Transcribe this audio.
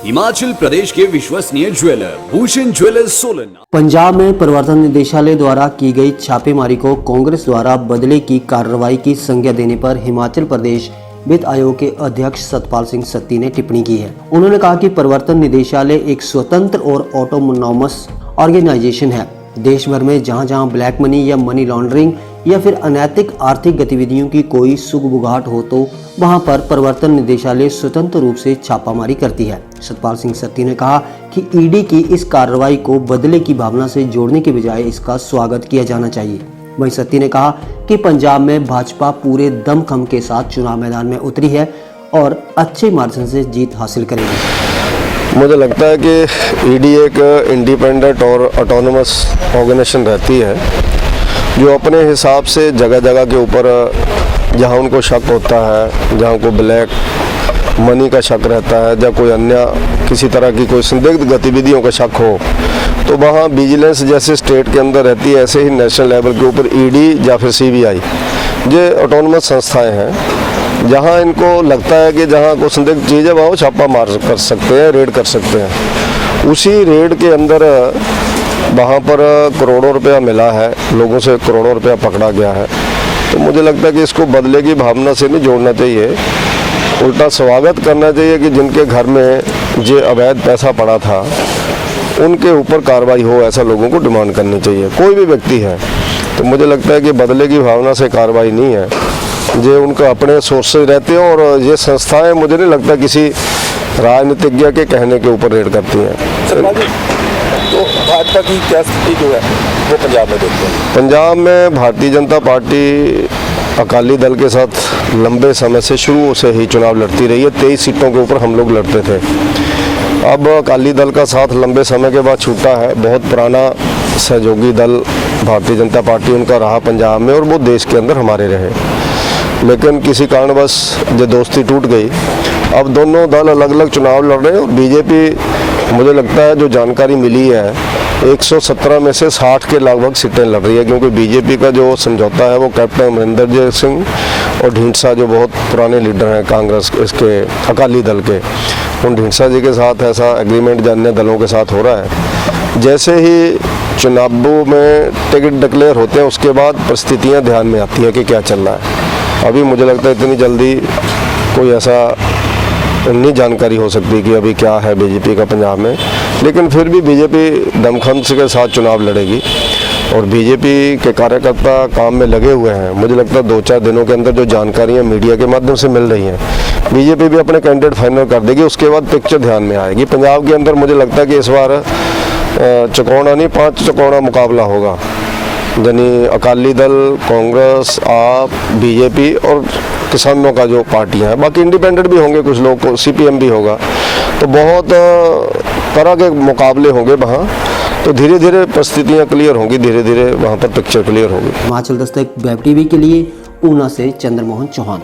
हिमाचल प्रदेश के विश्वसनीय jeweller Bhushan jewellers Solan. Punjab में प्रवर्तन निदेशालय द्वारा की गई छापेमारी को कांग्रेस द्वारा बदले की कार्रवाई की संज्ञा देने पर हिमाचल प्रदेश वित्त आयोग के अध्यक्ष सतपाल सिंह सत्ती ने टिप्पणी की है। उन्होंने कहा कि प्रवर्तन निदेशालय एक स्वतंत्र और ऑटोनॉमस ऑर्गेनाइजेशन है। देश भर में जहां जहां ब्लैक मनी या मनी लॉन्ड्रिंग या फिर अनैतिक आर्थिक गतिविधियों की कोई सुगबुगाहट हो तो वहां पर प्रवर्तन निदेशालय स्वतंत्र रूप से छापामारी करती है। सतपाल सिंह सत्ती ने कहा कि ईडी की इस कार्रवाई को बदले की भावना से जोड़ने के बजाय इसका स्वागत किया जाना चाहिए। वहीं सत्ती ने कहा कि पंजाब में भाजपा पूरे दमखम के साथ चुनाव मैदान में उतरी है और अच्छे मार्जिन से जीत हासिल करेगी। मुझे लगता है कि ईडी एक इंडिपेंडेंट और ऑटोनोमस ऑर्गेनाइजेशन रहती है जो अपने हिसाब से जगह जगह के ऊपर जहां उनको शक होता है, जहां को ब्लैक मनी का शक रहता है, या कोई अन्य किसी तरह की कोई संदिग्ध गतिविधियों का शक हो तो वहाँ विजिलेंस जैसे स्टेट के अंदर रहती है, ऐसे ही नेशनल लेवल के ऊपर ईडी या फिर सीबीआई ये ऑटोनोमस संस्थाएं हैं। जहाँ इनको लगता है कि जहाँ कोई संदिग्ध चीज़ है वहाँ वो छापा मार कर सकते हैं, रेड कर सकते हैं। उसी रेड के अंदर वहाँ पर करोड़ों रुपया मिला है, लोगों से करोड़ों रुपया पकड़ा गया है। तो मुझे लगता है कि इसको बदले की भावना से नहीं जोड़ना चाहिए, उल्टा स्वागत करना चाहिए कि जिनके घर में ये अवैध पैसा पड़ा था उनके ऊपर कार्रवाई हो, ऐसा लोगों को डिमांड करनी चाहिए। कोई भी व्यक्ति है तो मुझे लगता है कि बदले की भावना से कार्रवाई नहीं है, ये उनका अपने सोर्सेज रहते हैं और ये संस्थाएं मुझे नहीं लगता किसी राजनीतिज्ञ के कहने के ऊपर रेड करती हैं। तो भाजपा की क्या स्थिति जो है वो पंजाब में देखते हैं? पंजाब में भारतीय जनता पार्टी अकाली दल के साथ लंबे समय से शुरू से ही चुनाव लड़ती रही है। 23 सीटों के ऊपर हम लोग लड़ते थे। अब अकाली दल का साथ लंबे समय के बाद छूटा है। बहुत पुराना सहयोगी दल भारतीय जनता पार्टी उनका रहा पंजाब में और वो देश के अंदर हमारे रहे, लेकिन किसी कारणवश जो दोस्ती टूट गई। अब दोनों दल अलग अलग चुनाव लड़ रहे हैं और बीजेपी मुझे लगता है जो जानकारी मिली है 117 में से 60 के लगभग सीटें लड़ रही है, क्योंकि बीजेपी का जो समझौता है वो कैप्टन अमरिंदर सिंह और ढींडसा जो बहुत पुराने लीडर हैं कांग्रेस इसके अकाली दल के, उन ढींडसा जी के साथ ऐसा एग्रीमेंट अन्य दलों के साथ हो रहा है। जैसे ही चुनावों में टिकट डिक्लेयर होते हैं उसके बाद परिस्थितियाँ ध्यान में आती हैं कि क्या चल रहा है। अभी मुझे लगता है इतनी जल्दी कोई ऐसा नहीं जानकारी हो सकती कि अभी क्या है बीजेपी का पंजाब में, लेकिन फिर भी बीजेपी दमखम के साथ चुनाव लड़ेगी और बीजेपी के कार्यकर्ता काम में लगे हुए हैं। मुझे लगता है 2-4 दिनों के अंदर जो जानकारियां मीडिया के माध्यम से मिल रही हैं, बीजेपी भी अपने कैंडिडेट फाइनल कर देगी। उसके बाद पिक्चर ध्यान में आएगी। पंजाब के अंदर मुझे लगता है कि इस बार चौकोना नहीं 5 चौकोना मुकाबला होगा, यानी अकाली दल, कांग्रेस, आप, बीजेपी और किसानों का जो पार्टियां हैं, बाकी इंडिपेंडेंट भी होंगे, कुछ लोग को सीपीएम भी होगा। तो बहुत तरह के मुकाबले होंगे वहाँ। तो धीरे धीरे परिस्थितियाँ क्लियर होंगी, धीरे धीरे वहाँ पर पिक्चर क्लियर होगी। हिमाचल दस्तक वेब टीवी के लिए ऊना से चंद्रमोहन चौहान।